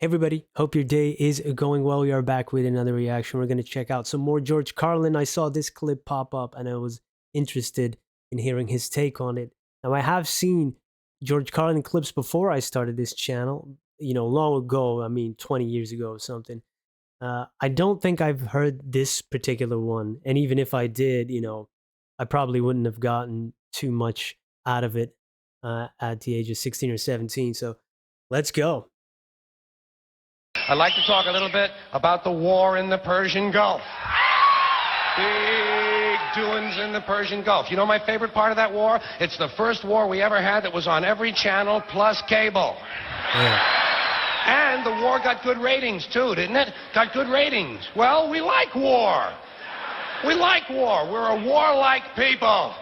Hey everybody, hope your day is going well. We are back with another reaction. We're going to check out some more George Carlin. I saw this clip pop up and I was interested in hearing his take on it. Now, I have seen George Carlin clips before I started this channel, long ago, 20 years ago or something. I don't think I've heard this particular one. And even if I did, I probably wouldn't have gotten too much out of it at the age of 16 or 17. So let's go. I'd like to talk a little bit about the war in the Persian Gulf. Big doings in the Persian Gulf. You know my favorite part of that war? It's the first war we ever had that was on every channel plus cable. Yeah. And the war got good ratings too, didn't it? Got good ratings. Well, we like war. We like war. We're a warlike people.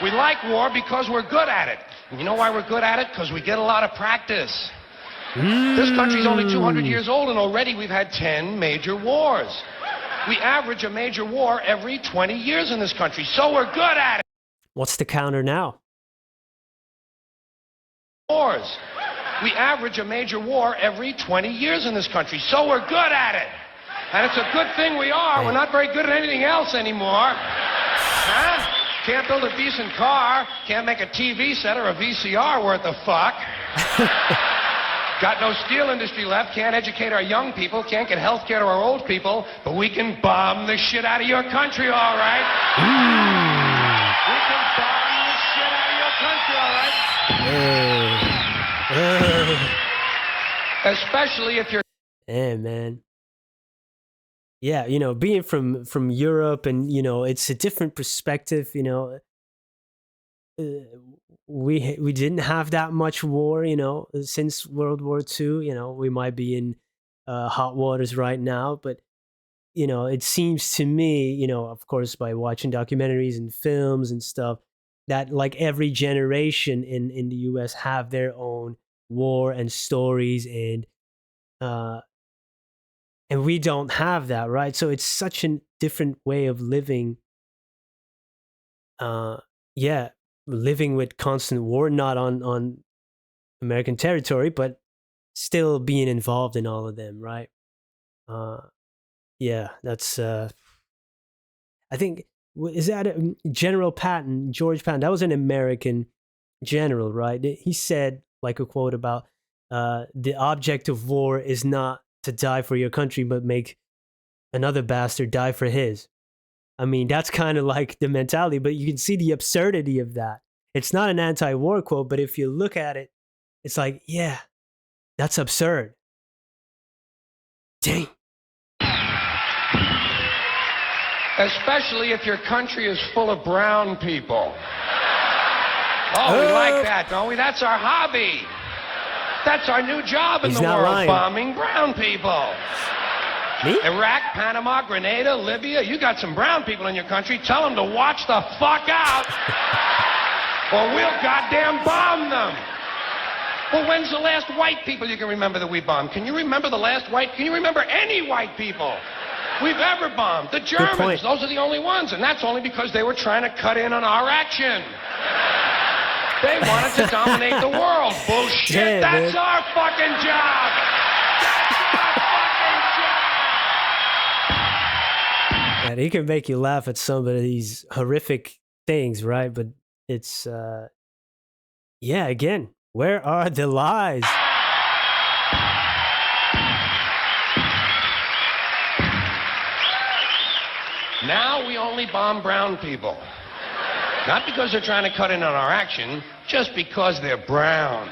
We like war because we're good at it. And you know why we're good at it? Because we get a lot of practice. This country's only 200 years old, and already we've had 10 major wars. We average a major war every 20 years in this country, so we're good at it. What's the counter now? Wars. We average a major war every 20 years in this country, so we're good at it. And it's a good thing we are. We're not very good at anything else anymore. Huh? Can't build a decent car, can't make a TV set or a VCR worth a fuck. Got no steel industry left, can't educate our young people, can't get health care to our old people, but we can bomb the shit out of your country, all right? We can bomb the shit out of your country, all right? Especially if you're... Yeah, man. Yeah, being from Europe and, it's a different perspective, we didn't have that much war, since World War II. We might be in hot waters right now, but it seems to me, of course, by watching documentaries and films and stuff, that like every generation in the U.S. have their own war and stories, and we don't have that, right? So it's such a different way of living. Yeah, living with constant war, not on American territory, but still being involved in all of them, right? Yeah, that's. I think is that General Patton, George Patton? That was an American general, right? He said like a quote about the object of war is not to die for your country, but make another bastard die for his. I mean, that's kind of like the mentality, but you can see the absurdity of that. It's not an anti-war quote, but if you look at it, it's like, yeah, that's absurd. Dang. Especially if your country is full of brown people. Oh, we like that, don't we? That's our hobby. That's our new job in the world, bombing brown people. Me? Iraq, Panama, Grenada, Libya. You got some brown people in your country. Tell them to watch the fuck out, or we'll goddamn bomb them. Well, when's the last white people you can remember that we bombed? Can you remember the last white? Can you remember any white people we've ever bombed? The Germans. Those are the only ones, and that's only because they were trying to cut in on our action. They wanted to dominate the world. Bullshit. Yeah, that's our fucking job. And he can make you laugh at some of these horrific things, right? But it's, yeah, again, where are the lies? Now we only bomb brown people. Not because they're trying to cut in on our action, just because they're brown.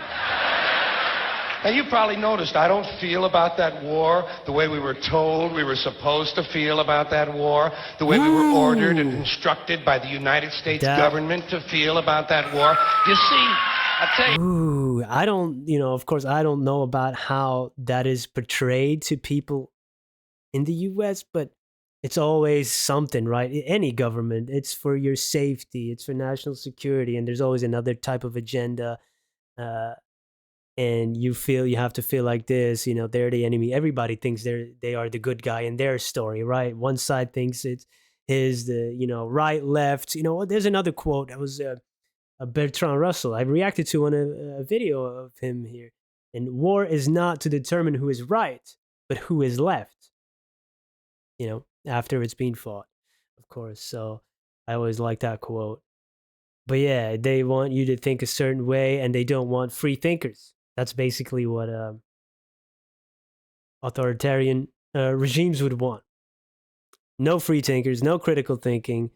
And you probably noticed I don't feel about that war the way we were told we were supposed to feel about that war, the way we were ordered and instructed by the United States government to feel about that war. You see, I tell you. Ooh, I don't, of course, I don't know about how that is portrayed to people in the U.S., but it's always something, right? Any government, it's for your safety, it's for national security, and there's always another type of agenda. And you have to feel like this, they're the enemy. Everybody thinks they are the good guy in their story, right? One side thinks it's the right, left. There's another quote that was Bertrand Russell. I reacted to on a video of him here, And war is not to determine who is right, but who is left, after it's been fought, of course. So I always like that quote. But yeah, they want you to think a certain way, and they don't want free thinkers. That's basically what authoritarian regimes would want. No free thinkers, no critical thinking.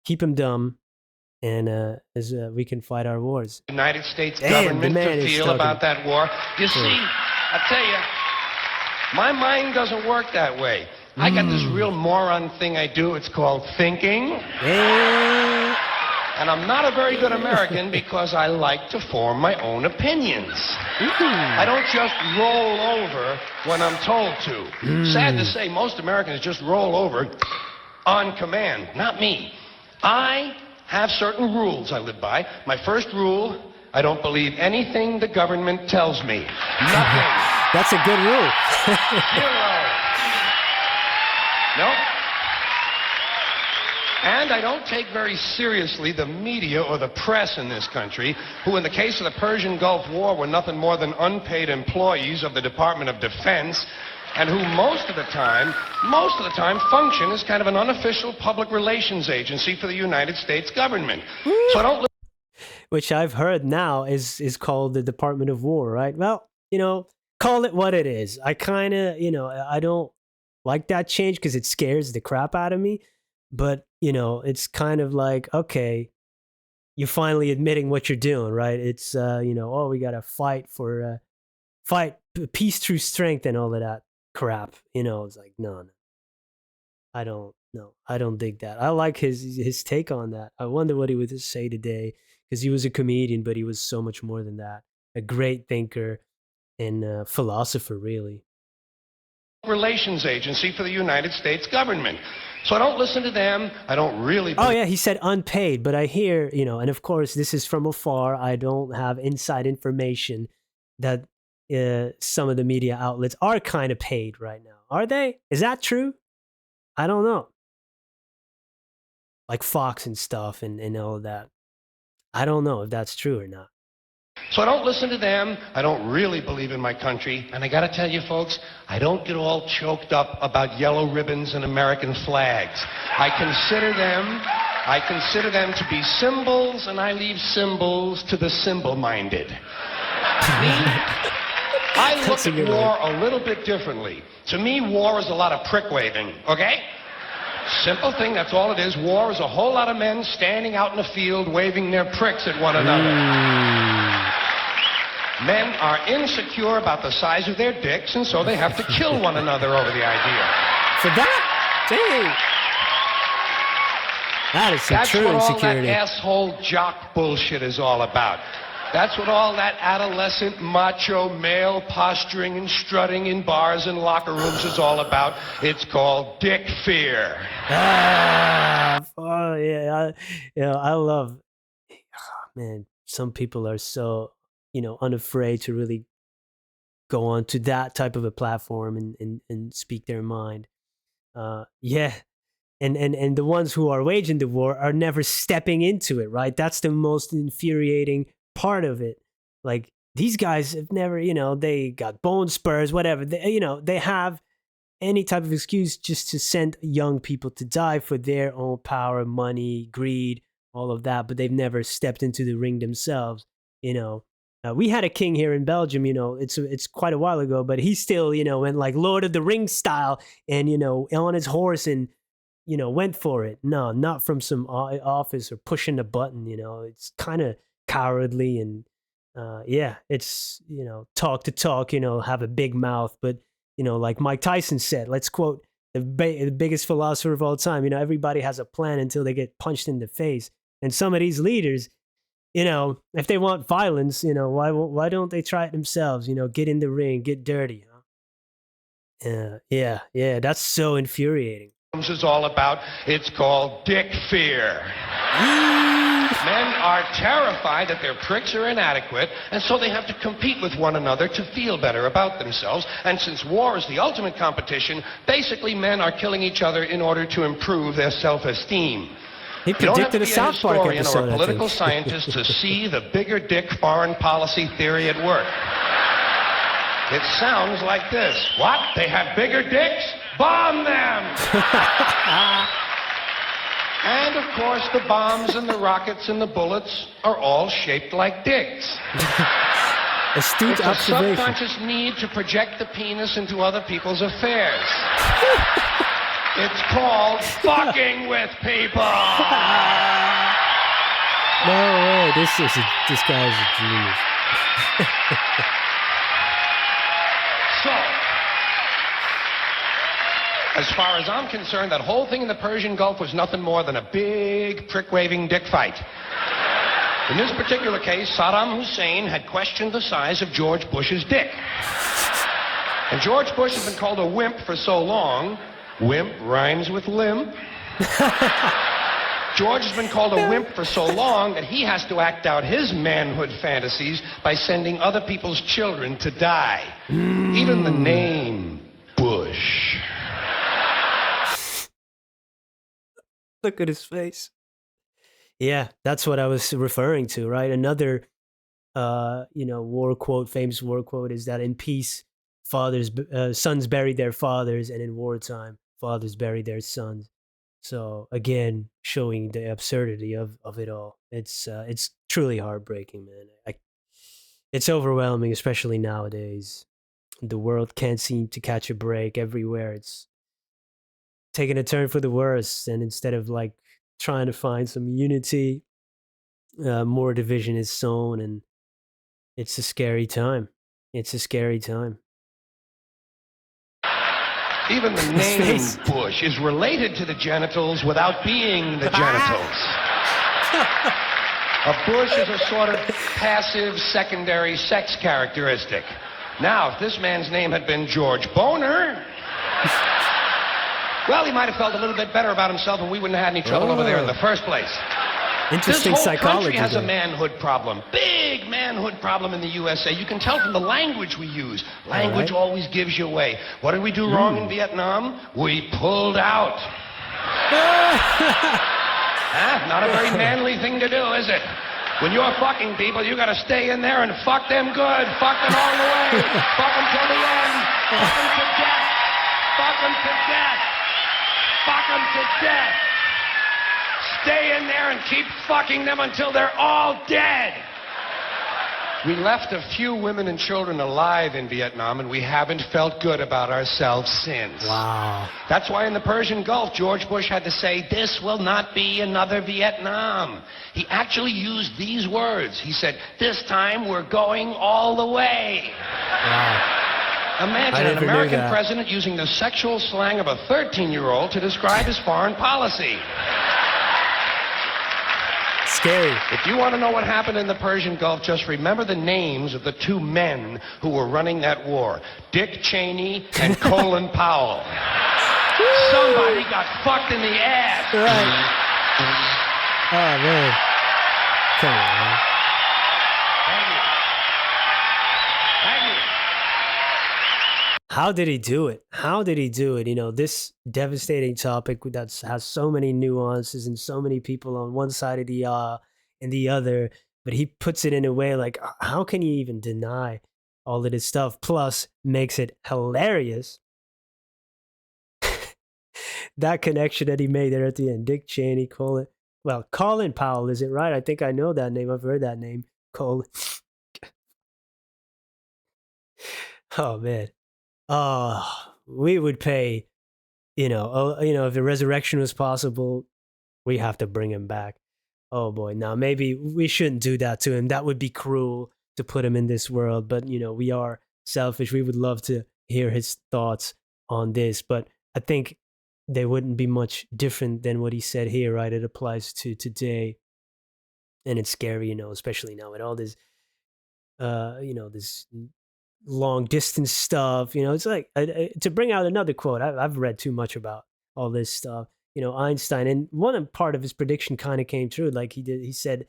Keep them dumb, and as we can fight our wars. United States government to feel about that war. You see, I tell you, my mind doesn't work that way. I got this real moron thing I do. It's called thinking. And I'm not a very good American because I like to form my own opinions. I don't just roll over when I'm told to. Sad to say, most Americans just roll over on command. Not me. I have certain rules I live by. My first rule, I don't believe anything the government tells me. Nothing. That's a good rule. Zero. Nope. And I don't take very seriously the media or the press in this country, who in the case of the Persian Gulf War were nothing more than unpaid employees of the Department of Defense, and who most of the time function as kind of an unofficial public relations agency for the United States government. So I don't... Which I've heard now is called the Department of War, right? Well, call it what it is. I kind of, I don't like that change because it scares the crap out of me. But, it's kind of like, okay, you're finally admitting what you're doing, right? It's, oh, we got to fight peace through strength and all of that crap. It's like, no, I don't dig that. I like his take on that. I wonder what he would say today, because he was a comedian, but he was so much more than that. A great thinker and philosopher, really. Relations agency for the United States government. So I don't listen to them. I don't really... Oh, yeah, he said unpaid, but I hear, and of course, this is from afar. I don't have inside information that some of the media outlets are kind of paid right now. Are they? Is that true? I don't know. Like Fox and stuff and all of that. I don't know if that's true or not. So I don't listen to them. I don't really believe in my country. And I got to tell you, folks, I don't get all choked up about yellow ribbons and American flags. I consider them to be symbols, and I leave symbols to the symbol-minded. I look at war a little bit differently. To me, war is a lot of prick-waving, okay? Simple thing, that's all it is. War is a whole lot of men standing out in the field waving their pricks at one another. Men are insecure about the size of their dicks, and so they have to kill one another over the idea. For that? Dang. That is some true insecurity. That's what all that asshole jock bullshit is all about. That's what all that adolescent macho male posturing and strutting in bars and locker rooms is all about. It's called dick fear. Oh yeah, I love. Oh, man, some people are so unafraid to really go on to that type of a platform and speak their mind. Yeah. And the ones who are waging the war are never stepping into it, right? That's the most infuriating part of it. Like, these guys have never, they got bone spurs, whatever. They have any type of excuse just to send young people to die for their own power, money, greed, all of that. But they've never stepped into the ring themselves. We had a king here in Belgium, it's quite a while ago, but he still, went like Lord of the Rings style and, on his horse and, went for it. No, not from some office or pushing a button, it's kind of cowardly and, yeah, it's, talk to talk, have a big mouth. But, like Mike Tyson said, let's quote the biggest philosopher of all time, everybody has a plan until they get punched in the face. And some of these leaders, if they want violence, why don't they try it themselves? Get in the ring, get dirty. Yeah, that's so infuriating. Is all about. It's called dick fear. Men are terrified that their pricks are inadequate, and so they have to compete with one another to feel better about themselves. And since war is the ultimate competition, basically men are killing each other in order to improve their self-esteem. He You don't have to predicted a be a South Park historian or episode, a I political think. scientist to see the bigger dick foreign policy theory at work. It sounds like this. What? They have bigger dicks? Bomb them! And of course, the bombs and the rockets and the bullets are all shaped like dicks. Astute It's a observation. subconscious need to project the penis into other people's affairs. It's called fucking with people. No way. This guy is a genius. So, as far as I'm concerned, that whole thing in the Persian Gulf was nothing more than a big prick-waving dick fight. In this particular case, Saddam Hussein had questioned the size of George Bush's dick. And George Bush has been called a wimp for so long. Wimp rhymes with limp. George has been called a wimp for so long that he has to act out his manhood fantasies by sending other people's children to die. Even the name Bush. Look at his face. Yeah, that's what I was referring to, right? Another, war quote, famous war quote is that in peace, sons bury their fathers, and in wartime, fathers bury their sons. So again, showing the absurdity of it all. It's truly heartbreaking, man. It's overwhelming, especially nowadays. The world can't seem to catch a break everywhere. It's taking a turn for the worse, and instead of like trying to find some unity, more division is sown, and it's a scary time. It's a scary time. Even the name Bush is related to the genitals without being the genitals. A bush is a sort of passive secondary sex characteristic. Now, if this man's name had been George Boner, well, he might have felt a little bit better about himself and we wouldn't have had any trouble over there in the first place. Interesting This whole psychology country has a there. manhood problem. Big manhood problem in the USA. You can tell from the language we use. Language All right. always gives you away. What did we do wrong in Vietnam? We pulled out. Not a very manly thing to do, is it? When you're fucking people, you gotta stay in there and fuck them good. Fuck them all the way. Fuck them till the end. Fuck them to death. Fuck them to death. Fuck them to death. Stay in there and keep fucking them until they're all dead. We left a few women and children alive in Vietnam, and we haven't felt good about ourselves since. Wow. That's why in the Persian Gulf, George Bush had to say, "This will not be another Vietnam." He actually used these words. He said, "This time we're going all the way." Wow. Imagine an never knew American that. president using the sexual slang of a 13-year-old to describe his foreign policy. Scary. If you want to know what happened in the Persian Gulf, just remember the names of the two men who were running that war. Dick Cheney and Colin Powell. Somebody got fucked in the ass. Right. Oh, man. Come on, man. Thank you. Thank you. How did he do it? How did he do it? This devastating topic that has so many nuances and so many people on one side of the and the other, but he puts it in a way like, how can you even deny all of this stuff? Plus, makes it hilarious. That connection that he made there at the end, Dick Cheney, Colin Powell, is it right? I think I know that name. I've heard that name, Colin. Oh man. We would pay, if the resurrection was possible, we have to bring him back. Oh boy. Now maybe we shouldn't do that to him. That would be cruel to put him in this world, but we are selfish. We would love to hear his thoughts on this, but I think they wouldn't be much different than what he said here, right? It applies to today. And it's scary, especially now with all this this long distance stuff. It's like to bring out another quote. I've read too much about all this stuff. Einstein, and one part of his prediction kind of came true. Like he said,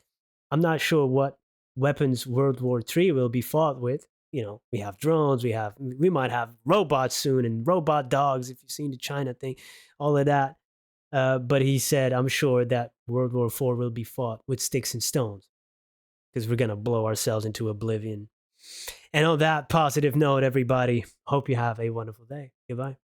"I'm not sure what weapons World War III will be fought with. We have drones, we might have robots soon, and robot dogs. If you've seen the China thing, all of that. But he said, I'm sure that World War IV will be fought with sticks and stones because we're going to blow ourselves into oblivion. And on that positive note, everybody, hope you have a wonderful day. Goodbye.